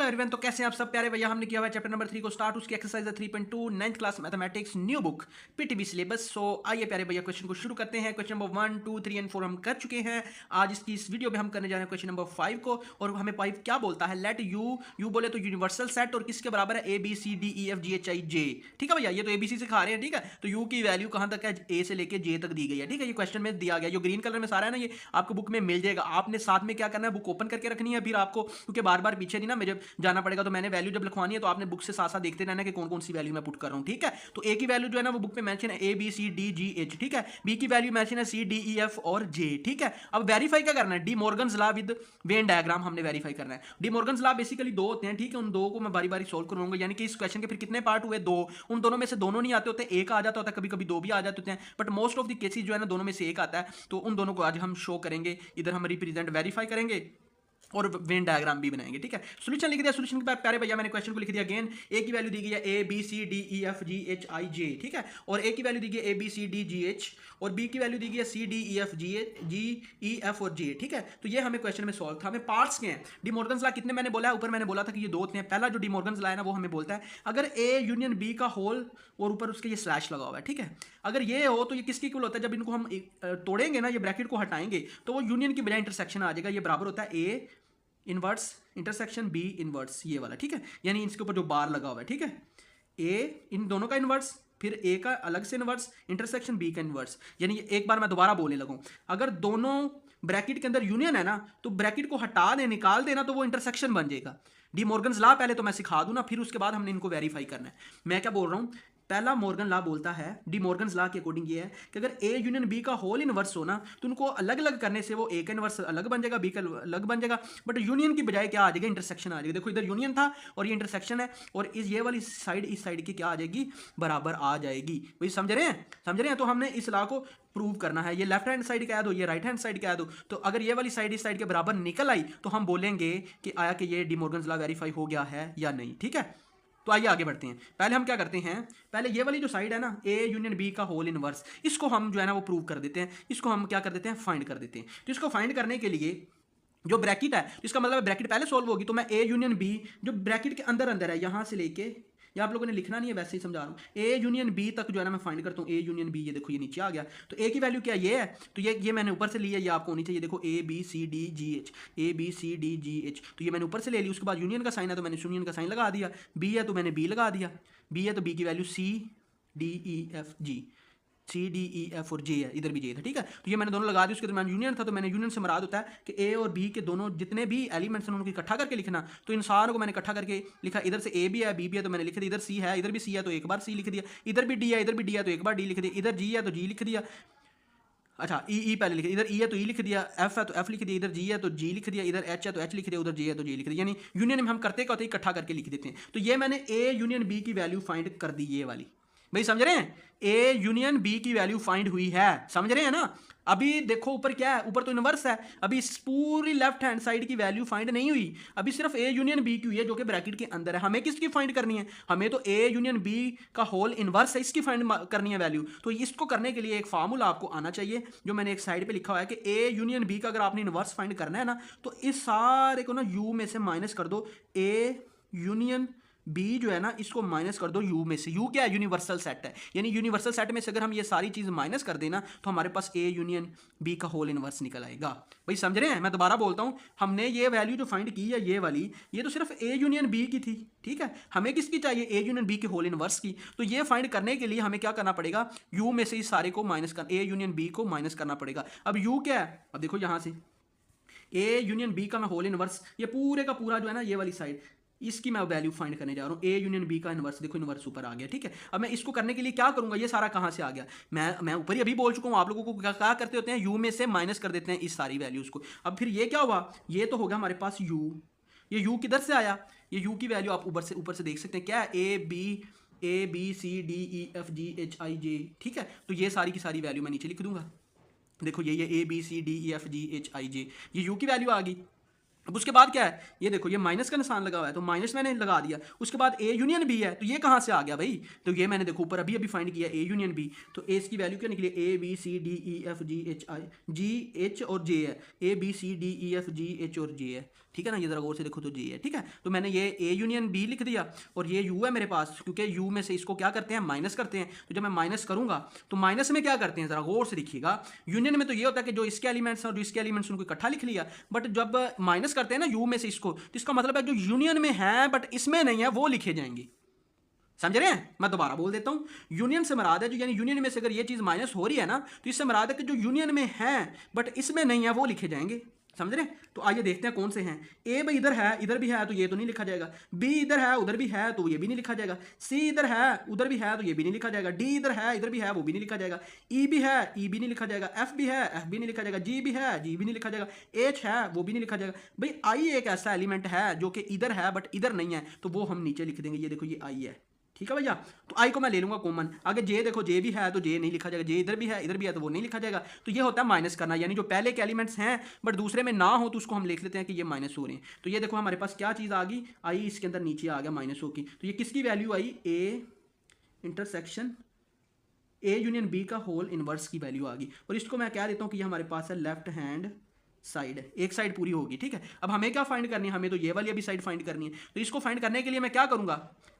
Everyone, तो कैसे हैं आप सब प्यारे भैया। हमने किया हुआ चैप्टर नंबर 3 को स्टार्ट, उसकी exercise 3.2 9th class mathematics new book PTB syllabus. So आइए प्यारे भैया क्वेश्चन को शुरू करते हैं। क्वेश्चन नंबर 1 2 3 एंड 4 हम कर चुके हैं। आज इसकी इस वीडियो में हम करने जा रहे हैं क्वेश्चन नंबर 5 को। और हमें 5 क्या बोलता है, लेट यू बोले तो यूनिवर्सल सेट और किसके बराबर है, A B C D E F G H I J. ठीक है भैया, ये तो एबीसी सिखा रहे हैं। ठीक है, तो यू की वैल्यू कहां तक है, ए से लेके जे तक दी गई है। ठीक है, ये क्वेश्चन में दिया गया, जो ग्रीन कलर में सारा है ना, ये आपको बुक में मिल जाएगा। आपने साथ में क्या करना है, बुक ओपन करके रखनी है। फिर आपको क्योंकि बार बार पीछे नहीं ना मुझे जाना पड़ेगा, तो मैंने वैल्यू जब लिखवानी है तो आपने बुक से साथ साथ देखते रहना कि कौन कौन सी वैल्यू मैं पुट कर रहा हूं। ठीक है, तो ए की वैल्यू जो है ना वो बुक में मेंशन है, A B C D G H. ठीक है, बी की वैल्यू मेंशन है सी डी ई एफ और जे। ठीक है, अब वेरीफाई क्या करना है, De Morgan's law with Venn diagram हमने वेरीफाई करना है। डी मॉर्गन्स लॉ बेसिकली दो होते हैं। ठीक है, उन दो को मैं बारी बारी सोल्व करूंगा, यानी कि इस क्वेश्चन के फिर कितने पार्ट हुए, दो। उन दोनों में से दोनों नहीं आते होते, एक आ जाता होता है, कभी कभी दो भी आ जाते होते हैं, but most of the cases जो है ना दोनों में से एक आता है। तो उन दोनों को आज हम शो करेंगे, इधर हम रिप्रेजेंट वेरीफाई करेंगे और वेन डायग्राम भी बनाएंगे। ठीक है, सोल्यूशन लिख दिया। सोल्यूशन के बाद प्यारे भैया मैंने क्वेश्चन को लिख दिया अगेन। ए की वैल्यू दी गई है A B C D E F G H I J. ठीक है, और ए की वैल्यू दी गई है A B C D G H, और बी की वैल्यू दी गई है C D E F G E F और जे। ठीक है, तो ये हमें क्वेश्चन में सॉल्व था। हमें पार्ट्स के हैं। डी मॉर्गन्स लॉ कितने मैंने बोला है, ऊपर मैंने बोला था कि ये दो होते हैं। पहला जो डी मॉर्गन्स लॉ है ना वो हमें बोलता है अगर ए यूनियन बी का होल और ऊपर उसके ये स्लैश लगा हुआ है। ठीक है, अगर ये हो तो ये किसकी इक्वल होता है, जब इनको हम तोड़ेंगे ना, ये ब्रैकेट को हटाएंगे तो वो यूनियन की बजाय इंटरसेक्शन आ जाएगा। ये बराबर होता है A inverse intersection B inverse, ये वाला। ठीक है, यानी इसके ऊपर जो बार लगा हुआ है। ठीक है, ए इन दोनों का इनवर्स, फिर ए का अलग से इनवर्स, इंटरसेक्शन बी का इनवर्स। यानी एक बार मैं दोबारा बोलने लगूं, अगर दोनों ब्रैकेट के अंदर यूनियन है ना, तो ब्रैकेट को हटा दे, निकाल देना, तो वो इंटरसेक्शन बन जाएगा। डी मॉर्गन्स लॉ पहले तो मैं सिखा दूं ना, फिर उसके बाद हमने इनको वेरीफाई करना है। मैं क्या बोल रहा हूं, पहला मॉर्गन लॉ बोलता है, डी मॉर्गन्स लॉ के अकॉर्डिंग ये है कि अगर ए यूनियन बी का होल इनवर्स हो ना, तो उनको अलग अलग करने से वो ए का इनवर्स अलग बन जाएगा, बी का अलग बन जाएगा, बट यूनियन की बजाय क्या आ जाएगा, इंटरसेक्शन आ जाएगा। देखो इधर यूनियन था और ये इंटरसेक्शन है, और इस ये वाली साइड इस साइड की क्या आ जाएगी, बराबर आ जाएगी। वही समझ रहे हैं, समझ रहे हैं। तो हमने इस लॉ को प्रूव करना है। ये लेफ्ट हैंड साइड कह दो, ये राइट हैंड साइड कह दो, तो अगर ये वाली साइड इस साइड के बराबर निकल आई तो हम बोलेंगे कि आया कि ये डी मॉर्गन्स लॉ वेरीफाई हो गया है या नहीं। ठीक है, तो आइए आगे बढ़ते हैं। पहले हम क्या करते हैं, पहले ये वाली जो साइड है ना, ए यूनियन बी का होल इनवर्स, इसको हम जो है ना वो प्रूव कर देते हैं। इसको हम क्या कर देते हैं, फाइंड कर देते हैं। तो इसको फाइंड करने के लिए जो ब्रैकेट है, इसका मतलब ब्रैकेट पहले सॉल्व होगी, तो मैं ए यूनियन बी जो ब्रैकेट के अंदर अंदर है, यहां से लेके, या आप लोगों ने लिखना नहीं है, वैसे ही समझा रहा हूँ, ए यूनियन बी तक जो है ना मैं फाइंड करता हूँ। ए यूनियन बी, ये देखो ये नीचे आ गया, तो ए की वैल्यू क्या ये है, तो ये मैंने ऊपर से लिया, ये आपको होनी चाहिए। देखो A B C D G H, A B C D G H, तो ये मैंने ऊपर से ले ली। उसके बाद यूनियन का साइन है तो मैंने यूनियन का साइन लगा दिया, बी है तो मैंने बी लगा दिया, बी है तो बी की value C D E F G, C D E F और जे है, इधर भी जे था। ठीक है, तो ये मैंने दोनों लगा दी। उसके दरमियान यूनियन था, तो मैंने यूनियन से मुराद होता है कि ए और बी के दोनों जितने भी एलिमेंट्स हैं उनको इकट्ठा करके लिखना। तो इन सारों को मैंने इकट्ठा करके लिखा। इधर से ए भी है, बी भी है, तो मैंने लिख दिया। इधर सी है, इधर भी सी है, तो एक बार सी लिख दिया। इधर भी डी है, इधर भी डी है, तो एक बार डी लिख दिया। इधर जी है तो जी लिख दिया। अच्छा, ई पहले लिख दिया। इधर ई है तो ई लिख दिया, एफ है तो एफ लिख दिया, इधर जी है तो जी लिख दिया, इधर एच है तो एच लिख दिया, उधर जे है तो जे लिख दिया। यानी यूनियन में हम करते क्या होते हैं, इकट्ठा करके लिख देते हैं। तो ये मैंने ए यूनियन बी की वैल्यू फाइंड कर दी, ये वाली। भाई समझ रहे हैं, ए यूनियन बी की वैल्यू फाइंड हुई है, समझ रहे हैं ना। अभी देखो ऊपर क्या है, ऊपर तो इनवर्स है। अभी इस पूरी लेफ्ट हैंड साइड की वैल्यू फाइंड नहीं हुई, अभी सिर्फ ए यूनियन बी की हुई है, जो कि ब्रैकेट के अंदर है। हमें किसकी फाइंड करनी है, हमें तो ए यूनियन बी का होल इनवर्स है, इसकी फाइंड करनी है वैल्यू। तो इसको करने के लिए एक फार्मूला आपको आना चाहिए, जो मैंने एक साइड पे लिखा हुआ है कि ए यूनियन बी का अगर आपने इनवर्स फाइंड करना है ना, तो इस सारे को ना यू में से माइनस कर दो। ए यूनियन बी जो है ना, इसको माइनस कर दो यू में से। यू क्या है, यूनिवर्सल सेट है। यानी यूनिवर्सल सेट में से अगर हम ये सारी चीज माइनस कर देना, तो हमारे पास ए यूनियन बी का होल इनवर्स निकल आएगा। भाई समझ रहे हैं, मैं दोबारा बोलता हूं, हमने ये वैल्यू जो फाइंड की है, ये वाली, ये तो सिर्फ ए यूनियन बी की थी। ठीक है, हमें किसकी चाहिए, ए यूनियन बी के होल इनवर्स की। तो ये फाइंड करने के लिए हमें क्या करना पड़ेगा, यू में से इस सारे को माइनस कर, ए यूनियन बी को माइनस करना पड़ेगा। अब यू क्या है, अब देखो यहां से ए यूनियन बी का मैं होल इनवर्स, ये पूरे का पूरा जो है ना, ये वाली साइड, इसकी मैं वैल्यू फाइंड करने जा रहा हूँ। ए यूनियन बी का इनवर्स, देखो इनवर्स ऊपर आ गया। ठीक है, अब मैं इसको करने के लिए क्या करूंगा, ये सारा कहां से आ गया, मैं ऊपर ही अभी बोल चुका हूँ। आप लोगों को क्या करते होते हैं, यू में से माइनस कर देते हैं इस सारी वैल्यूज को। अब फिर ये क्या हुआ, ये तो होगा हमारे पास यू, ये यू किधर से आया, ये यू की वैल्यू आप ऊपर से देख सकते हैं, क्या है, A B C D E F G H I J. ठीक है, तो ये सारी की सारी वैल्यू मैं नीचे लिख दूंगा। देखो ये A B C D E F G H I J, ये यू की वैल्यू आ गई। अब उसके बाद क्या है, ये देखो ये माइनस का निशान लगा हुआ है, तो माइनस मैंने लगा दिया। उसके बाद ए यूनियन बी है, तो ये कहाँ से आ गया भाई, तो ये मैंने देखो ऊपर अभी फाइंड किया ए यूनियन बी। तो ए की वैल्यू क्या निकली, A B C D E F G H I G H और जे है, A B C D E F G H और जे है। ठीक है ना, ये जरा गौर से देखो तो जी है, ठीक है। तो मैंने ये ए यूनियन बी लिख दिया और ये यू है मेरे पास, क्योंकि यू में से इसको क्या करते हैं, माइनस करते हैं। तो जब मैं माइनस करूंगा तो माइनस में क्या करते हैं, जरा गौर से देखिएगा। यूनियन में तो ये होता है कि जो इसके एलिमेंट्स हैं और जो इसके एलिमेंट्स उनको इकट्ठा लिख लिया, बट जब माइनस करते हैं ना यू में से इसको, तो इसका मतलब है जो यूनियन में है बट इसमें नहीं है वो लिखे जाएंगे। समझ रहे हैं, मैं दोबारा बोल देता हूं। यूनियन से मराद है जो, यानी यूनियन में से अगर ये चीज माइनस हो रही है ना, तो इससे मराद है कि जो यूनियन में है बट इसमें नहीं है वो लिखे जाएंगे। समझ रहे हैं, तो आइए देखते हैं कौन से हैं। ए भाई इधर है, इधर भी है तो ये तो नहीं लिखा जाएगा। बी इधर है, उधर भी है तो ये भी नहीं लिखा जाएगा। सी इधर है, उधर भी है तो ये भी नहीं लिखा जाएगा। डी इधर है, इधर भी है, वो भी नहीं लिखा जाएगा। ई भी है, ई भी नहीं लिखा जाएगा। एफ भी है, एफ भी नहीं लिखा जाएगा। जी भी है, जी भी नहीं लिखा जाएगा। एच है, वो भी नहीं लिखा जाएगा। भाई आई एक ऐसा एलिमेंट है जो कि इधर है बट इधर नहीं है, तो वो हम नीचे लिख देंगे। ये देखो ये आई है, ठीक है भैया। तो आई को मैं ले लूंगा कॉमन। आगे जे देखो, जे भी है तो जे नहीं लिखा जाएगा। जे इधर भी है, इधर भी है तो वो नहीं लिखा जाएगा। तो ये होता है माइनस करना, यानी जो पहले के एलिमेंट्स हैं बट दूसरे में ना हो तो उसको हम लिख लेते हैं कि ये माइनस हो रहे हैं। तो ये देखो हमारे पास क्या चीज़ आ गई, आई इसके अंदर नीचे आ गया माइनस हो की। तो ये किसकी वैल्यू आई, A intersection A union B का होल इनवर्स की वैल्यू आ गई। और इसको मैं कह देता हूँ कि ये हमारे पास है लेफ्ट हैंड साइड, एक साइड पूरी होगी, ठीक है। अब हमें क्या फाइंड करनी है, हमें तो ये वाली अभी साइड फाइंड करनी है। तो इसको फाइंड करने के लिए मैं क्या करूंगा,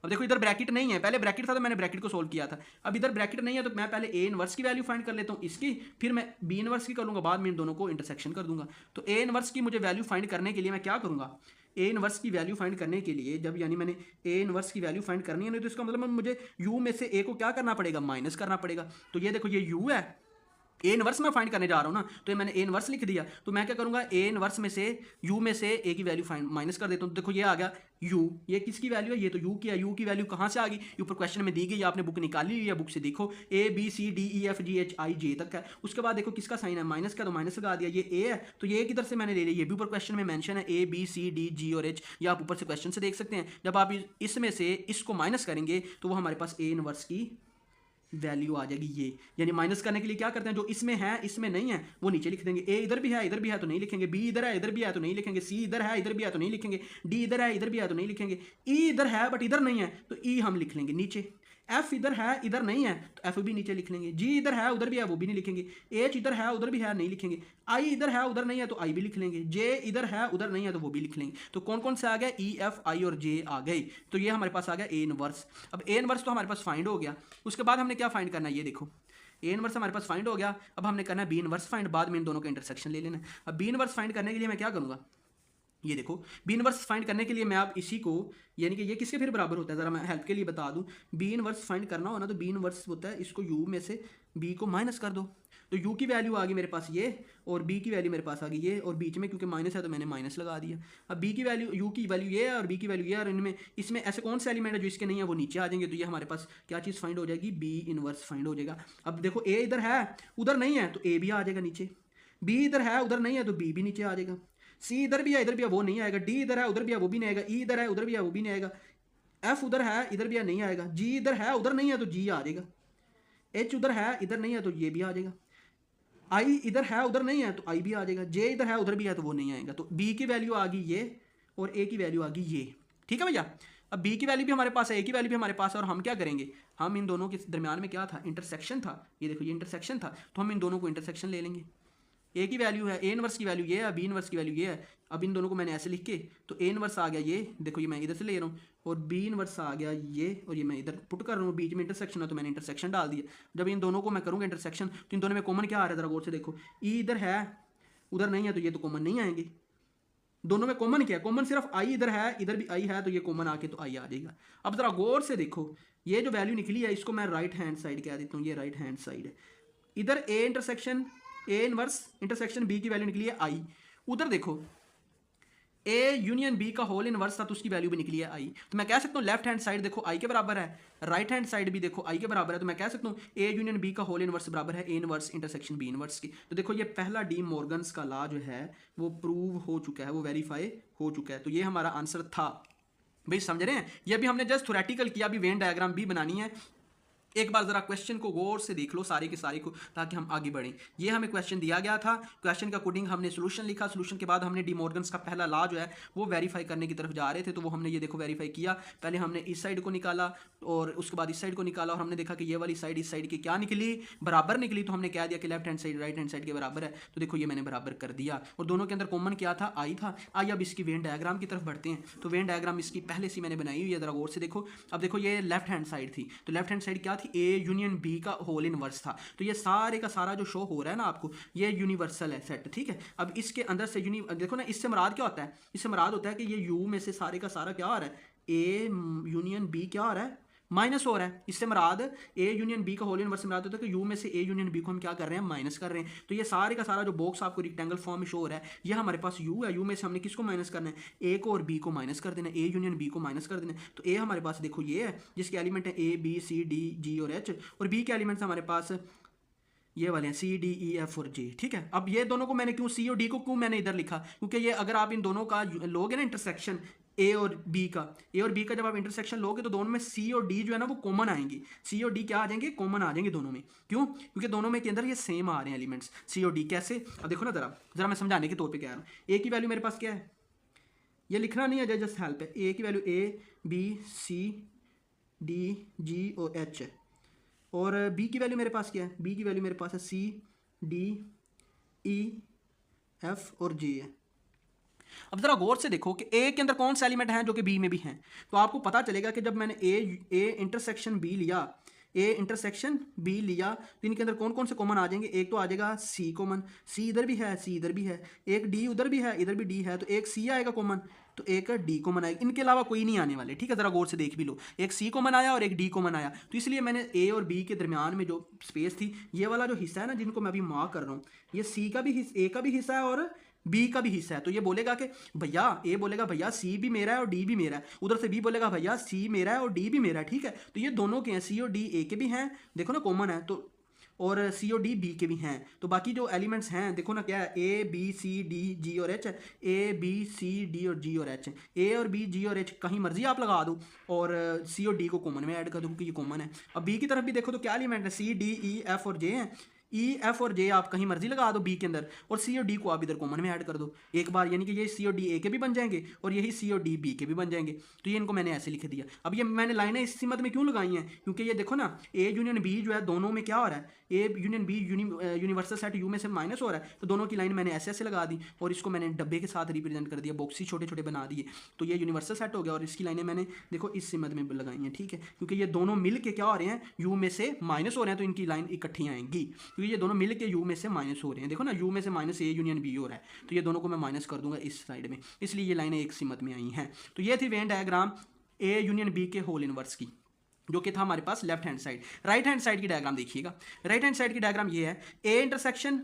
अब देखो इधर ब्रैकेट नहीं है, पहले ब्रैकेट था तो मैंने ब्रैकेट को सोल्व किया था। अब इधर ब्रैकेट नहीं है तो मैं पहले ए इनवर्स की वैल्यू फाइंड कर लेता हूँ इसकी, फिर मैं बी इनवर्स की कर लूंगा, बाद में इन दोनों को इंटरसेक्शन कर दूंगा। तो ए इनवर्स की मुझे वैल्यू फाइंड करने के लिए मैं क्या करूंगा, ए इनवर्स की वैल्यू फाइंड करने के लिए जब यानी मैंने ए इनवर्स की वैल्यू फाइंड करनी है ना, तो इसका मतलब मुझे यू में से ए को क्या करना पड़ेगा, माइनस करना पड़ेगा। तो ये देखो ये यू है, ए इनवर्स में फाइंड करने जा रहा हूँ ना, तो ये मैंने ए इनवर्स लिख दिया। तो मैं क्या करूंगा, ए इनवर्स में से यू में से ए की वैल्यू फाइंड माइनस कर देता हूँ। तो देखो ये आ गया यू, ये किसकी वैल्यू है, ये तो यू की है। यू की वैल्यू कहाँ से आ गई, ऊपर क्वेश्चन में दी गई, आपने बुक निकाली हुई है, बुक से देखो A B C D E F G H I J तक है। उसके बाद देखो किसका साइन है, माइनस का, तो माइनस लगा दिया। ये ए है तो ये किधर से मैंने ले लिया, ये भी ऊपर क्वेश्चन में मेंशन है, A B C D G और एच, ये आप ऊपर से क्वेश्चन से देख सकते हैं। जब आप इसमें से इसको माइनस करेंगे तो वो हमारे पास ए इनवर्स की वैल्यू आ जाएगी ये। यानी माइनस करने के लिए क्या करते हैं, जो इसमें है इसमें नहीं है वो नीचे लिख देंगे। ए इधर भी है, इधर भी है तो नहीं लिखेंगे। बी इधर है, इधर भी है तो नहीं लिखेंगे। सी इधर है, इधर भी है तो नहीं लिखेंगे। डी इधर है, इधर भी है तो नहीं लिखेंगे। ई इधर है बट इधर नहीं है तो ई हम लिख लेंगे नीचे। एफ इधर है, इधर नहीं है तो एफ भी नीचे लिख लेंगे। जी इधर है, उधर भी है, वो भी नहीं लिखेंगे। एच इधर है, उधर भी है, नहीं लिखेंगे। आई इधर है, उधर नहीं है तो आई भी लिख लेंगे। जे इधर है, उधर नहीं है तो वो भी लिख लेंगे। तो कौन कौन से आ गए, ई एफ आई और जे आ गए। तो ये हमारे पास आ गया ए इनवर्स। अब ए इनवर्स तो हमारे पास फाइंड हो गया। उसके बाद हमने क्या फाइंड करना है, ये देखो ए इनवर्स हमारे पास फाइंड हो गया। अब हमने करना है बी इनवर्स फाइंड, बाद में इन दोनों का इंटरसेक्शन ले लेना है। अब बी इनवर्स फाइंड करने के लिए मैं क्या करूँगा, ये देखो बी इनवर्स फाइंड करने के लिए मैं आप इसी को, यानी कि ये किसके फिर बराबर होता है, ज़रा मैं हेल्प के लिए बता दूं। बी इनवर्स फाइंड करना हो ना तो बी इनवर्स होता है, इसको यू में से बी को माइनस कर दो। तो यू की वैल्यू आ गई मेरे पास ये, और बी की वैल्यू मेरे पास आ गई ये, और बीच में क्योंकि माइनस है तो मैंने माइनस लगा दिया। अब बी की वैल्यू, यू की वैल्यू ये है और बी की वैल्यू ये है, और इनमें इसमें ऐसे कौन से एलिमेंट है जो इसके नहीं है वो नीचे आ जाएंगे। तो ये हमारे पास क्या चीज़ फाइंड हो जाएगी, बी इनवर्स फाइंड हो जाएगा। अब देखो ए इधर है, उधर नहीं है तो ए भी आ जाएगा नीचे। बी इधर है, उधर नहीं है तो बी भी नीचे आ जाएगा। सी इधर भी है, इधर भी है, वो नहीं आएगा। डी इधर है, उधर भी है, वो भी नहीं आएगा। ई इधर है, उधर भी है, वो भी नहीं आएगा। एफ उधर है, इधर भी है, नहीं आएगा। जी इधर है, उधर नहीं है तो जी आ जाएगा। एच उधर है, इधर नहीं है तो ये भी आ जाएगा। आई इधर है, उधर नहीं है तो आई भी आ जाएगा। जे इधर है, उधर भी है तो वो नहीं आएगा। तो बी की वैल्यू आ गई ये और ए की वैल्यू आ गई ये, ठीक है भैया। अब बी की वैल्यू भी हमारे पास है, ए की वैल्यू भी हमारे पास है, और हम क्या करेंगे, हम इन दोनों के दरमियान में क्या था, इंटरसेक्शन था। ये देखो ये इंटरसेक्शन था, तो हम इन दोनों को इंटरसेक्शन ले लेंगे। ए की वैल्यू है, ए इनवर्स की वैल्यू ये है, बी इनवर्स की वैल्यू ये है। अब इन दोनों को मैंने ऐसे लिख के, तो ए इनवर्स आ गया ये, देखो ये मैं इधर से ले रहा हूँ, और बी इनवर्स आ गया ये, और ये मैं इधर पुट कर रहा हूँ। बीच में इंटरसेक्शन है तो मैंने इंटरसेक्शन डाल दिया। जब इन दोनों को मैं करूँगा इंटरसेक्शन तो इन दोनों में कॉमन क्या आ रहा है, जरा गौर से देखो। ई इधर है, उधर नहीं है तो ये तो कॉमन नहीं आएंगे। दोनों में कॉमन क्या है, कॉमन सिर्फ आई इधर है, इधर भी आई है, तो ये कॉमन आके तो आई आ जाएगा। अब जरा गौर से देखो, ये जो वैल्यू निकली है इसको मैं राइट हैंड साइड कह देता हूँ, ये राइट हैंड साइड है। इधर A intersection A inverse intersection B की वैल्यू निकली है आई। उधर देखो ए यूनियन बी का होल इनवर्स था तो उसकी वैल्यू भी निकली है आई। तो मैं कह सकता हूँ लेफ्ट हैंड साइड देखो आई के बराबर है, राइट हैंड साइड भी देखो आई के बराबर है। तो मैं कह सकता हूँ ए यूनियन बी का होल इनवर्स बराबर है A inverse intersection B inverse की। तो देखो ये पहला डी मॉर्गन्स का लॉ जो है वो प्रूव हो चुका है, वो वेरीफाई हो चुका है। तो ये हमारा आंसर था भाई, समझ रहे हैं। ये भी हमने जस्ट थ्योरेटिकल किया, अभी वेन डायग्राम भी बनानी है। एक बार जरा क्वेश्चन को गौर से देख लो सारे के सारे को, ताकि हम आगे बढ़ें। ये हमें क्वेश्चन दिया गया था, क्वेश्चन के अकॉर्डिंग हमने सोल्यूशन लिखा, सोल्यूशन के बाद हमने डी मॉर्गन्स का पहला लॉ जो है वो वेरीफाई करने की तरफ जा रहे थे, तो वो हमने ये देखो वेरीफाई किया। पहले हमने इस साइड को निकाला और उसके बाद इस साइड को निकाला, और हमने देखा कि ये वाली साइड इस साइड की क्या निकली, बराबर निकली। तो हमने कह दिया कि left hand side right hand side के बराबर है, तो देखो ये मैंने बराबर कर दिया। और दोनों के अंदर कॉमन क्या था, आई था। आई अब इसकी वेन डायग्राम की तरफ बढ़ते हैं। तो वेन डायग्राम इसकी पहले से मैंने बनाई हुई है, जरा गौर से देखो। अब देखो ये लेफ्ट हैंड साइड थी, तो लेफ्ट हैंड साइड क्या थी, ए यूनियन बी का होल इनवर्स था। तो ये सारे का सारा जो शो हो रहा है ना आपको, ये यूनिवर्सल है सेट, ठीक है। अब इसके अंदर से देखो ना, इससे मुराद क्या होता है, इससे मुराद होता है कि ये यू में से सारे का सारा क्या आ रहा है, ए यूनियन बी क्या आ रहा है, माइनस हो रहा है। इससे मुराद ए यूनियन बी का होल इनवर्स से मुराद होता है कि यू में से ए यूनियन बी को हम क्या कर रहे हैं, माइनस कर रहे हैं। तो ये सारे का सारा जो बॉक्स आपको रेक्टेंगल फॉर्म में शो हो रहा है, ये हमारे पास यू है। यू में से हमने किसको माइनस करना है, ए को और बी को माइनस कर देना है, ए यूनियन बी को माइनस कर देना है। तो ए हमारे पास देखो ये है, जिसके एलिमेंट है A B C D G और एच, और बी के एलिमेंट्स हमारे पास ये वाले हैं सी डी ई एफ और जी, ठीक है। अब ये दोनों को मैंने क्यों सी और डी को क्यों मैंने इधर लिखा, क्योंकि ये अगर आप इन दोनों का लोगे ना इंटरसेक्शन, ए और बी का जब आप इंटरसेक्शन लोगे तो दोनों में सी और डी जो है ना वो कॉमन आएंगी। सी और डी क्या आ जाएंगे, कॉमन आ जाएंगे दोनों में। क्यों, क्योंकि दोनों में के अंदर ये सेम आ रहे हैं एलिमेंट्स सी और डी। कैसे, अब देखो ना जरा मैं समझाने के तौर पे कह रहा हूँ। ए की वैल्यू मेरे पास क्या है, ये लिखना नहीं है, जस्ट हेल्प है। ए की value A B C D G और एच है, और बी की वैल्यू मेरे पास क्या है, बी की वैल्यू मेरे पास है सी डी ई एफ और जे है। अब जरा गौर से देखो कि ए के अंदर कौन से एलिमेंट हैं जो कि बी में भी हैं, तो आपको पता चलेगा कि जब मैंने ए इंटरसेक्शन बी लिया, ए इंटरसेक्शन बी लिया, तो इनके अंदर कौन कौन से कॉमन आ जाएंगे। एक तो आ जाएगा सी कॉमन, सी इधर भी है सी इधर भी है, एक डी उधर भी है इधर भी डी है, तो एक सी आएगा कॉमन, तो एक डी कॉमन आएगा। इनके अलावा कोई नहीं आने वाले, ठीक है। जरा गौर से देख भी लो, एक सी कॉमन आया और एक डी कॉमन आया, तो इसलिए मैंने ए और बी के दरमियान में जो स्पेस थी, ये वाला जो हिस्सा है ना जिनको मैं अभी मार्क कर रहा हूँ, ये सी का भी ए का भी हिस्सा है और बी का भी हिस्सा है। तो ये बोलेगा कि भैया, ए बोलेगा भैया सी भी मेरा है और डी भी मेरा है, उधर से बी बोलेगा भैया सी मेरा है और डी भी मेरा है, ठीक है। तो ये दोनों के हैं, सी और डी ए के भी हैं, देखो ना कॉमन है, तो और सी और डी बी के भी हैं। तो बाकी जो एलिमेंट्स हैं देखो ना क्या है, A B C D G और एच है, ए बी सी डी और जी और एच है। ए और बी जी और एच कहीं मर्जी आप लगा दो, और सी और डी को कॉमन में ऐड कर दो क्योंकि ये कॉमन है। अब बी की तरफ भी देखो तो क्या एलिमेंट है, सी डी ई एफ और जे हैं। ई एफ और जे आप कहीं मर्जी लगा दो बी के अंदर, और सी और डी को आप इधर कॉमन में ऐड कर दो एक बार, यानी कि ये सी और डी ए के भी बन जाएंगे और यही सी और डी बी के भी बन जाएंगे। तो ये इनको मैंने ऐसे लिख दिया। अब ये मैंने लाइनें इसी मत में क्यों लगाई हैं, क्योंकि ये देखो ना, ए यूनियन बी जो है दोनों में क्या हो रहा है, A union B universal set U में से माइनस हो रहा है, तो दोनों की लाइन मैंने ऐसे ऐसे लगा दी और इसको मैंने डब्बे के साथ रिप्रेजेंट कर दिया, बॉक्सी छोटे छोटे बना दिए, तो ये यूनिवर्सल सेट हो गया। और इसकी लाइनें मैंने देखो इस सिमत में लगाई हैं, ठीक है, क्योंकि ये दोनों मिल के क्या हो रहे हैं, यू में से माइनस हो रहे हैं, तो इनकी लाइन इकट्ठी आएंगी, क्योंकि ये दोनों मिल के यू में से माइनस हो रहे हैं। देखो ना, यू में से माइनस ए यूनियन बी हो रहा है, तो ये दोनों को मैं माइनस कर दूंगा इस साइड में, इसलिए ये लाइनें एक सिमत में आई हैं। तो ये थी Venn diagram A union B के होल इनवर्स की, जो कि था हमारे पास left hand side. Right hand side की डायग्राम देखिएगा। राइट हैंड साइड की डायग्राम ये है, A intersection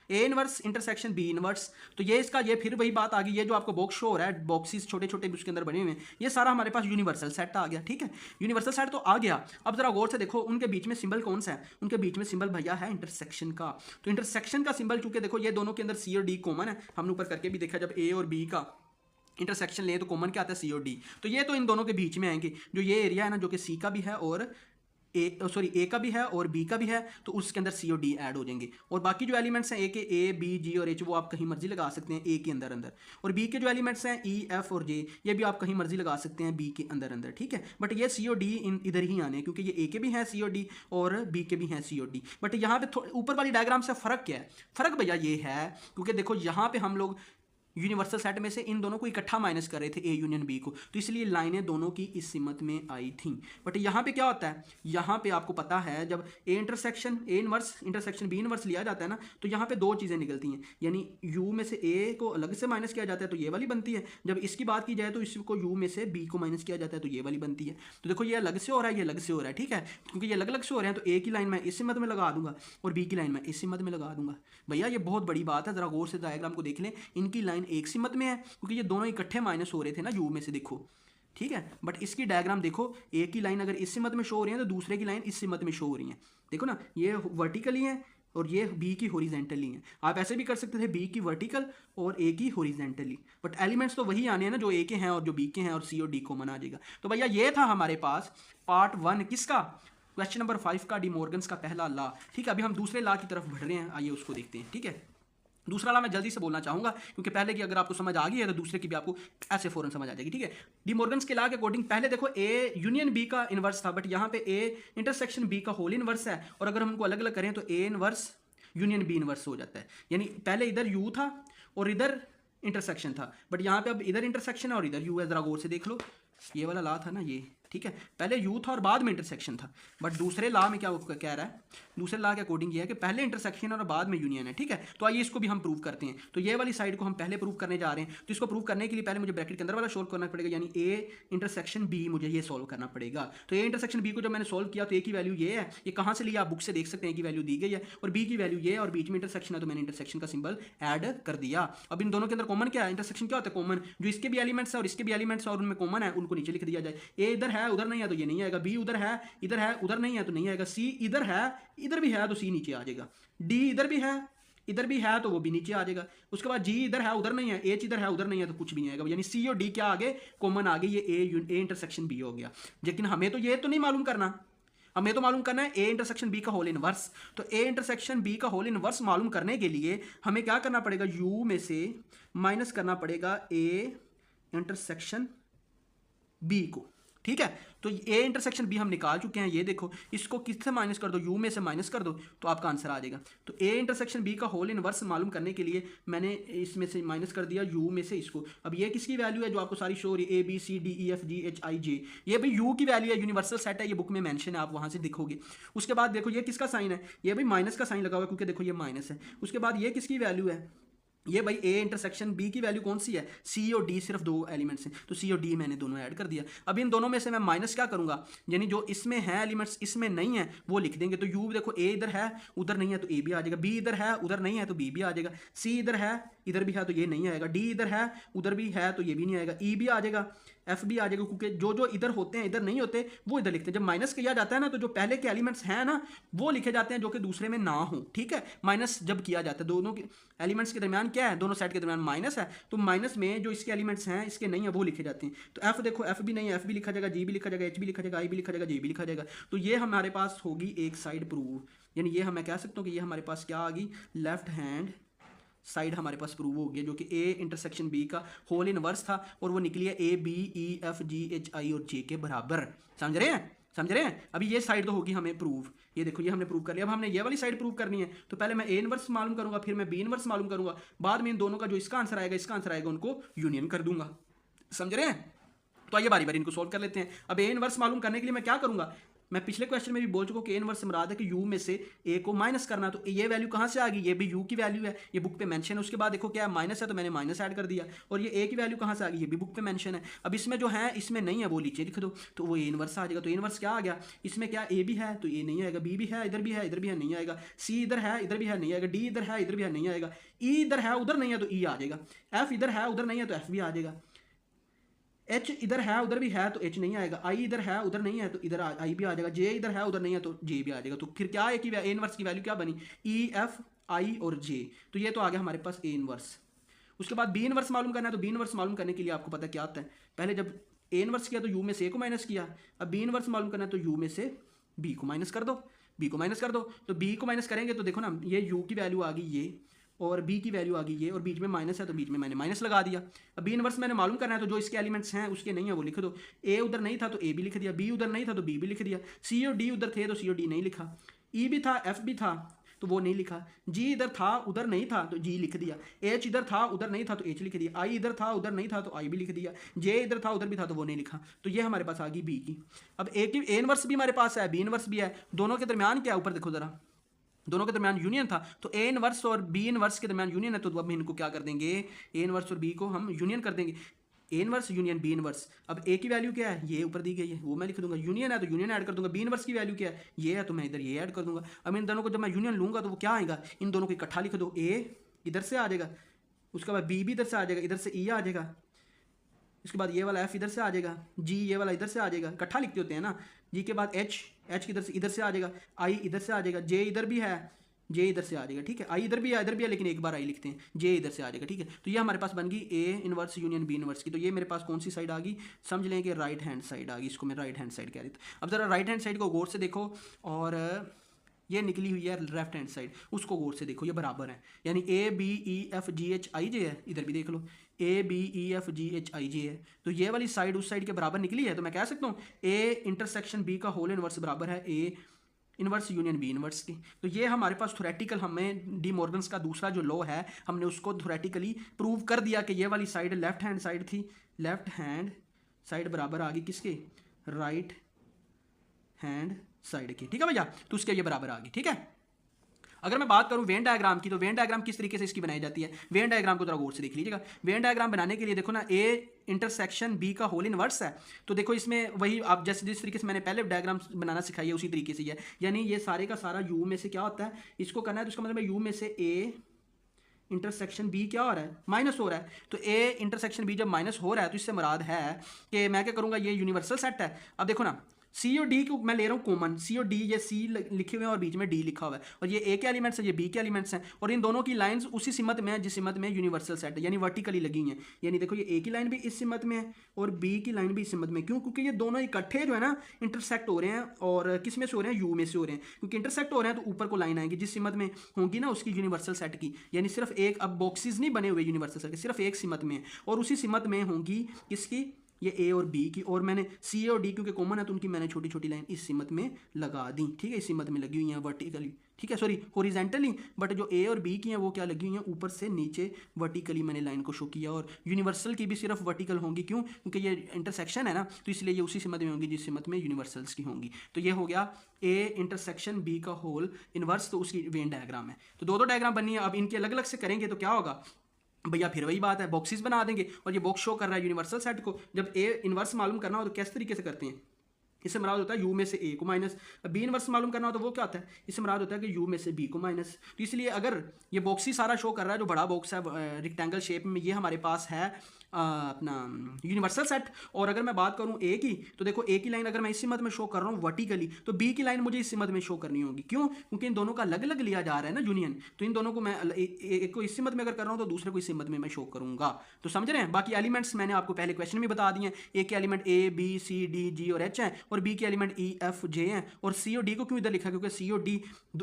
A inverse intersection B inverse. तो ये इसका ये फिर वही बात आ गई, ये जो आपको बॉक्स शो हो रहा है, बॉक्सेस छोटे छोटे उसके अंदर बने हुए हैं, ये सारा हमारे पास यूनिवर्सल सेट आ गया, ठीक है। यूनिवर्सल सेट तो आ गया। अब जरा गौर से देखो, उनके बीच में सिंबल कौन सा है, उनके बीच में सिंबल भैया है इंटरसेक्शन का। तो इंटरसेक्शन का सिंबल चूंकि देखो ये दोनों के अंदर सी और डी कॉमन है, हमने ऊपर करके भी देखा, जब ए और बी का इंटरसेक्शन ले तो कॉमन क्या आता है, सी और डी। तो ये तो इन दोनों के बीच में आएंगे, जो ये एरिया है ना, जो कि सी का भी है और ए का भी है और बी का भी है, तो उसके अंदर सी और डी ऐड हो जाएंगे। और बाकी जो एलिमेंट्स हैं ए के, ए बी जी और एच, वो आप कहीं मर्जी लगा सकते हैं ए के अंदर अंदर, और बी के जो एलिमेंट्स हैं ई एफ और जे, ये भी आप कहीं मर्जी लगा सकते हैं बी के अंदर अंदर, ठीक है। बट ये सी और डी इधर ही आने हैं, क्योंकि ये ए के भी हैं सी और डी और बी के भी हैं सी और डी। बट यहाँ पे ऊपर वाली डायग्राम से फ़र्क क्या है, फ़र्क भैया ये है, क्योंकि देखो यहाँ पे हम लोग यूनिवर्सल सेट में से इन दोनों को इकट्ठा माइनस कर रहे थे ए यूनियन बी को, तो इसलिए लाइनें दोनों की इस सिमत में आई थी। बट यहाँ पे क्या होता है, यहाँ पे आपको पता है जब A intersection A inverse intersection B inverse लिया जाता है ना, तो यहाँ पे दो चीज़ें निकलती हैं, यानी यू में से ए को अलग से माइनस किया जाता है तो ये वाली बनती है, जब इसकी बात की जाए तो इसको यू में से बी को माइनस किया जाता है तो ये वाली बनती है। तो देखो ये अलग से हो रहा है, ये अलग से हो रहा है, ठीक है, क्योंकि ये अलग अलग से हो रहे हैं, तो ए की लाइन मैं इस सिमत में लगा दूंगा और बी की लाइन मैं इस सिमत में लगा दूंगा। भैया ये बहुत बड़ी बात है, जरा गौर से डायग्राम को देख लें, इनकी लाइन एक सिमत में है क्योंकि ये दोनों इकट्ठे माइनस हो रहे थे ना यू में से, देखो ठीक है। बट इसकी डायग्राम देखो, ए की लाइन अगर इस सिमत में शो हो रही है तो दूसरे की लाइन इस सिमत में शो हो रही है, देखो ना, ये वर्टिकली है और ये बी की हॉरिजॉन्टली है। आप ऐसे भी कर सकते थे, बी की वर्टिकल और ए की हॉरिजॉन्टली, बट एलिमेंट्स तो वही आने हैं ना जो ए के हैं और जो बी के हैं, और सी और डी कॉमन आ जाएगा। तो भैया ये था हमारे पास पार्ट 1 किसका, क्वेश्चन नंबर 5 का डी मॉर्गन्स का पहला लॉ। ठीक है, अभी हम दूसरे लॉ की तरफ बढ़ रहे हैं, आइए उसको देखते हैं। ठीक है, दूसरा लॉ मैं जल्दी से बोलना चाहूंगा क्योंकि पहले की अगर आपको समझ आ गई है तो दूसरे की भी आपको ऐसे फौरन समझ आ जाएगी। ठीक है, डी मॉर्गन्स के लॉ के अकॉर्डिंग पहले देखो ए यूनियन बी का इनवर्स था, बट यहाँ पे ए इंटरसेक्शन बी का होल इनवर्स है, और अगर हम उनको अलग अलग करें तो A inverse union B inverse हो जाता है। यानी पहले इधर यू था और इधर इंटरसेक्शन था, बट यहाँ पे अब इधर इंटरसेक्शन है और इधर यू है। जरा गौर से देख लो, ये वाला लॉ था ना ये। ठीक है, पहले यू था और बाद में इंटरसेक्शन था, बट दूसरे लॉ में क्या कह रहा है, दूसरे लॉ के अकॉर्डिंग ये है कि पहले इंटरसेक्शन और बाद में यूनियन है। ठीक है, तो आइए इसको भी हम प्रूव करते हैं। तो ये वाली साइड को हम पहले प्रूव करने जा रहे हैं, तो इसको प्रूव करने के लिए पहले मुझे ब्रैकेट के अंदर वाला सोल्व करना पड़ेगा, यानी ए इंटरसेक्शन बी मुझे ये सोल्व करना पड़ेगा। तो ए इंटरसेक्शन बी को जब मैंने सोल्व किया तो ए की वैल्यू ये है, ये कहाँ से लिया आप बुक से देख सकते हैं, की वैल्यू दी गई है, और बी की वैल्यू ये है, और बीच में इंटरसेक्शन है तो मैंने इंटरसेक्शन का सिंबल ऐड कर दिया। अब इन दोनों के अंदर कॉमन क्या है, इंटरसेक्शन क्या होता है, कॉमन, जो इसके भी एलिमेंट्स है और इसके भी एलिमेंट्स और उनमें कॉमन है उनको नीचे लिख दिया जाए। ए इधर है उधर नहीं है तो ये नहीं आएगा, बी उधर है उधर नहीं है तो नहीं आएगा, सी इधर है इधर भी है तो सी नीचे आ जाएगा, डी इधर भी है तो वो भी नीचे आ जाएगा। उसके बाद जी इधर है उधर नहीं है, एच इधर है उधर नहीं है तो कुछ भी नहीं आएगा, यानी सी और डी क्या आगे कॉमन आ गए, ये ए इंटरसेक्शन बी हो गया। लेकिन हमें तो ये तो नहीं मालूम करना, हमें तो मालूम करना है ए इंटरसेक्शन बी का होल इनवर्स। तो ए इंटरसेक्शन बी का होल इनवर्स मालूम करने के लिए हमें क्या करना पड़ेगा, यू में से माइनस करना पड़ेगा ए इंटरसेक्शन बी को। ठीक है, तो ए इंटरसेक्शन बी हम निकाल चुके हैं, ये देखो, इसको किससे माइनस कर दो, यू में से माइनस कर दो तो आपका आंसर आ जाएगा। तो ए इंटरसेक्शन बी का होल इनवर्स मालूम करने के लिए मैंने इसमें से माइनस कर दिया यू में से इसको। अब ये किसकी वैल्यू है जो आपको सारी शो हो रही है, A B C D E F G H I J, ये भाई यू की वैल्यू है, यूनिवर्सल सेट है, ये बुक में मेंशन है, आप वहां से दिखोगे। उसके बाद देखो ये किसका साइन है, ये भाई माइनस का साइन लगा हुआ है क्योंकि देखो ये माइनस है। उसके बाद ये किसकी वैल्यू है, ये भाई ए इंटरसेक्शन बी की वैल्यू कौन सी है, सी और डी, सिर्फ दो एलिमेंट्स हैं तो सी और डी मैंने दोनों ऐड कर दिया। अब इन दोनों में से मैं माइनस क्या करूंगा, यानी जो इसमें है एलिमेंट्स इसमें नहीं है वो लिख देंगे। तो यू देखो ए इधर है उधर नहीं है तो ए भी आ जाएगा, बी इधर है उधर नहीं है तो बी भी आ जाएगा, सी इधर है इधर भी है तो ये नहीं आएगा, डी इधर है उधर भी है तो ये भी नहीं आएगा, ई भी आ जाएगा, एफ भी आ जाएगा, क्योंकि जो जो इधर होते हैं इधर नहीं होते वो इधर लिखते हैं। जब माइनस किया जाता है ना तो जो पहले के एलिमेंट्स हैं ना वो लिखे जाते हैं जो कि दूसरे में ना हो। ठीक है, माइनस जब किया जाता है दोनों के एलिमेंट्स के दरमियान क्या है, दोनों सेट के दरमियान माइनस है, तो माइनस में जो इसके एलिमेंट्स हैं इसके नहीं है वो लिखे जाते हैं। तो एफ देखो एफ भी नहीं है, एफ भी लिखा जाएगा, जी भी लिखा जाएगा, एच भी लिखा जाएगा, आई भी लिखा जाएगा, जे भी लिखा जाएगा। तो ये हमारे पास होगी एक साइड प्रूव, यानी ये हम मैं कह सकता हूँ कि ये हमारे पास क्या आ गई, लेफ्ट हैंड साइड हमारे पास प्रूव हो गया, जो कि ए इंटरसेक्शन बी का होल इनवर्स था और वो निकली है A B E F G H I और जे के बराबर। समझ रहे हैं अभी ये साइड तो होगी हमें प्रूव, ये देखो ये हमने प्रूव कर लिया। अब हमने ये वाली साइड प्रूव करनी है तो पहले मैं ए इनवर्स मालूम करूंगा, फिर मैं बी इनवर्स मालूम करूंगा, बाद में इन दोनों का जो इसका आंसर आएगा उनको यूनियन कर दूंगा। समझ रहे हैं, तो आइए बारी बारी इनको सोल्व कर लेते हैं। अब ए इनवर्स मालूम करने के लिए मैं क्या करूंगा, मैं पिछले क्वेश्चन में भी बोल चुका हूं कि ए इनवर्स से मुराद है कि यू में से ए को माइनस करना। तो ये वैल्यू कहां से आ गई, ये भी यू की वैल्यू है, ये बुक पे मेंशन है। उसके बाद देखो क्या है, माइनस है तो मैंने माइनस ऐड कर दिया, और ये ए की वैल्यू कहां से आ गई, ये भी बुक पे मेंशन है। अब इसमें जो है इसमें नहीं है वो नीचे लिख दो तो वो ए इनवर्स आ जाएगा। तो ए इनवर्स क्या आ गया, इसमें क्या ए भी है तो ए नहीं आएगा, बी भी है इधर भी है इधर भी है नहीं आएगा, सी इधर है इधर भी है नहीं आएगा, डी इधर है इधर भी है नहीं आएगा, ई इधर है उधर नहीं है तो ई आ जाएगा, एफ इधर है उधर नहीं है तो एफ भी आ जाएगा, एच इधर है उधर भी है तो एच नहीं आएगा, आई इधर है उधर नहीं है तो इधर आई भी आ जाएगा, जे इधर है उधर नहीं है तो जे भी आ जाएगा। तो फिर क्या है कि ए इनवर्स की वैल्यू क्या बनी, ई एफ आई और जे, तो ये तो आ गया हमारे पास ए इनवर्स। उसके बाद बी इनवर्स मालूम करना है, तो बी इनवर्स मालूम करने के लिए आपको पता क्या आता है, पहले जब ए इनवर्स किया तो यू में से ए को माइनस किया, अब बी इनवर्स मालूम करना है तो यू में से बी को माइनस कर दो, तो बी को माइनस करेंगे तो देखो ना ये यू की वैल्यू आ गई ये और बी की वैल्यू आ गई ये, और बीच में माइनस है तो बीच में मैंने माइनस लगा दिया। अब बी इनवर्स मैंने मालूम करना है तो जो इसके एलिमेंट्स हैं उसके नहीं है वो लिख दो, ए उधर नहीं था तो ए भी लिख दिया, बी उधर नहीं था तो बी भी लिख दिया, सी और डी उधर थे तो सी और डी नहीं लिखा, ई भी था एफ भी था तो वो नहीं लिखा, जी इधर था उधर नहीं था तो जी लिख दिया, एच इधर था उधर नहीं था तो एच लिख दिया, आई इधर था उधर नहीं था तो आई भी लिख दिया, जे इधर था उधर भी था तो वो नहीं लिखा। तो ये हमारे पास आ गई बी की। अब ए की ए इनवर्स भी हमारे पास है, बी इनवर्स भी है, दोनों के दरमियान क्या, ऊपर देखो जरा, दोनों के दरमियान यूनियन था, तो ए इनवर्स और बी इनवर्स के दरमियान यूनियन है, तो अब इनको क्या कर देंगे, ए इनवर्स और बी को हम यूनियन कर देंगे, A inverse union B inverse. अब ए की वैल्यू क्या है, ये ऊपर दी गई है वो मैं लिख दूंगा, यूनियन है तो यूनियन ऐड कर दूंगा, बी इनवर्स की वैल्यू क्या है ये है तो मैं इधर ये ऐड कर दूंगा। अब इन दोनों को जब मैं यूनियन लूंगा तो वो क्या आएगा, इन दोनों को इकट्ठा लिख दो, ए इधर से आ जाएगा, उसके बाद बी भी इधर से आ जाएगा, इधर से ई आ जाएगा, इसके बाद ये वाला एफ इधर से आ जाएगा, जी ये वाला इधर से आ जाएगा, इकट्ठा लिखते होते हैं ना, जी के बाद एच इधर से आ जाएगा, आई इधर से आ जाएगा, जे इधर भी है, जे इधर से आ जाएगा, ठीक है। आई इधर भी है लेकिन एक बार आई लिखते हैं, जे इधर से आ जाएगा, ठीक है। तो ये हमारे पास बन गई A inverse union B inverse की। तो ये मेरे पास कौन सी साइड आ गई, समझ लें कि राइट हैंड साइड आ गई, इसको मैं राइट हैंड साइड कह रही थी। अब ज़रा राइट हैंड साइड को गौर से देखो, और ये निकली हुई है लेफ्ट हैंड साइड, उसको गौर से देखो, ये बराबर है, यानी A B E F G H I J है, इधर भी देख लो A B E F G H I J है। तो ये वाली साइड उस साइड के बराबर निकली है, तो मैं कह सकता हूँ ए इंटरसेक्शन बी का होल इनवर्स बराबर है A inverse union B inverse की। तो ये हमारे पास थोरेटिकल, हमें डी मॉर्गन्स का दूसरा जो लॉ है हमने उसको थोरेटिकली प्रूव कर दिया कि ये वाली साइड लेफ्ट हैंड साइड थी, लेफ्ट हैंड साइड बराबर आ गई किसके, राइट हैंड साइड की, ठीक है भैया। तो उसके ये बराबर आ गई, ठीक है। अगर मैं बात करूं वेन डायग्राम की, तो वेन डायग्राम किस तरीके से इसकी बनाई जाती है, वेन डायग्राम को थोड़ा गौर से देख लीजिएगा। वेन डायग्राम बनाने के लिए देखो ना, ए इंटरसेक्शन बी का होल इनवर्स है, तो देखो इसमें वही आप जैसे जिस तरीके से मैंने पहले डायग्राम बनाना सिखाई है उसी तरीके से ही है, यानी ये सारे का सारा यू में से क्या होता है, इसको करना है, तो इसका मतलब है यू में से ए इंटरसेक्शन बी क्या हो रहा है, माइनस हो रहा है। तो ए इंटरसेक्शन बी जब माइनस हो रहा है तो इससे मुराद है कि मैं क्या करूँगा, ये यूनिवर्सल सेट है। अब देखो ना, सी और डी को मैं ले रहा हूँ कॉमन, सी और डी, ये सी लिखे हुए हैं और बीच में डी लिखा हुआ है, और ये ए के एलिमेंट्स हैं, ये बी के एलिमेंट्स हैं, और इन दोनों की लाइंस उसी सिमत में है जिस सिमत में यूनिवर्सल सेट है, यानी वर्टिकली लगी हैं। यानी देखो ये ए की लाइन भी इस सिमत में है और बी की लाइन भी इस सिमत में, क्यों, क्योंकि ये दोनों इकट्ठे जो है ना इंटरसेक्ट हो रहे हैं, और किस में से हो रहे हैं, यू में से हो रहे हैं, क्योंकि इंटरसेक्ट हो रहे हैं तो ऊपर को लाइन आएगी जिस सिमत में होंगी ना उसकी यूनिवर्सल सेट की, यानी सिर्फ एक, अब बॉक्सेस नहीं बने हुए यूनिवर्सल सेट के, सिर्फ एक सिमत में है, और उसी सिमत में होंगी किसकी, ये ए और बी की, और मैंने सी और डी क्योंकि कॉमन है तो उनकी मैंने छोटी छोटी लाइन इस सिमत में लगा दी, ठीक है, इस सिमत में लगी हुई हैं वर्टिकली, ठीक है, सॉरी हॉरिजॉन्टली, बट जो ए और बी की हैं वो क्या लगी हुई हैं, ऊपर से नीचे वर्टिकली मैंने लाइन को शो किया। और यूनिवर्सल की भी सिर्फ वर्टिकल होंगी, क्यों, क्योंकि ये इंटरसेक्शन है ना, तो इसलिए ये उसी सिमत में होंगी जिस सिमत में यूनिवर्सल्स की होंगी। तो ये हो गया ए इंटरसेक्शन बी का होल इनवर्स, तो उसकी वेन डायग्राम है। तो दो डायग्राम बनी है, अब इनके अलग अलग से करेंगे तो क्या होगा भैया, फिर वही बात है, बॉक्सेस बना देंगे, और ये बॉक्स शो कर रहा है यूनिवर्सल सेट को। जब ए इनवर्स मालूम करना हो तो किस तरीके से करते हैं, इससे मुराद होता है यू में से ए को माइनस, बी इनवर्स मालूम करना हो तो वो क्या होता है, इससे मुराद होता है कि यू में से बी को माइनस। तो इसलिए अगर ये बॉक्स ही सारा शो कर रहा है, जो बड़ा बॉक्स है रेक्टेंगल शेप में, ये हमारे पास है अपना यूनिवर्सल सेट। और अगर मैं बात करूं ए की, तो देखो ए की लाइन अगर मैं इस सिमत में शो कर रहा हूं वर्टिकली, तो बी की लाइन मुझे इस सिमत में शो करनी होगी, क्यों, क्योंकि इन दोनों का अलग अलग लिया जा रहा है ना यूनियन, तो इन दोनों को मैं एक को इस सिमत में अगर कर रहा हूं तो दूसरे को इस सिमत में मैं शो करूंगा। तो समझ रहे हैं। बाकी एलिमेंट्स मैंने आपको पहले क्वेश्चन में बता दिए, ए के element A B C D G और एच हैं, और बी के एलिमेंट ई एफ जे हैं, और सी और डी को क्यों इधर लिखा, क्योंकि सी और डी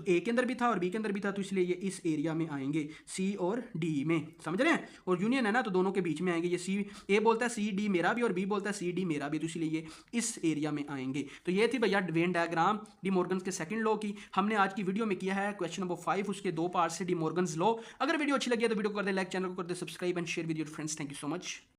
ए के अंदर भी था और बी के अंदर भी था, तो इसलिए ये इस एरिया में आएंगे, सी और डी में, समझ रहे हैं। और यूनियन है ना, तो दोनों के बीच में आएंगे, ये सी ए बोलता है सी डी मेरा भी और बी बोलता है सी डी मेरा भी, तो इसलिए ये इस एरिया में आएंगे। तो ये थी भैया वेन डायग्राम डी मॉर्गन्स के सेकंड लॉ की। हमने आज की वीडियो में किया है क्वेश्चन नंबर 5, उसके 2 पार्ट से डी मॉर्गन्स लॉ। अगर वीडियो अच्छी लगी है तो वीडियो को कर दे लाइक, चैनल को कर दे subscribe and share with your friends. Thank you so much.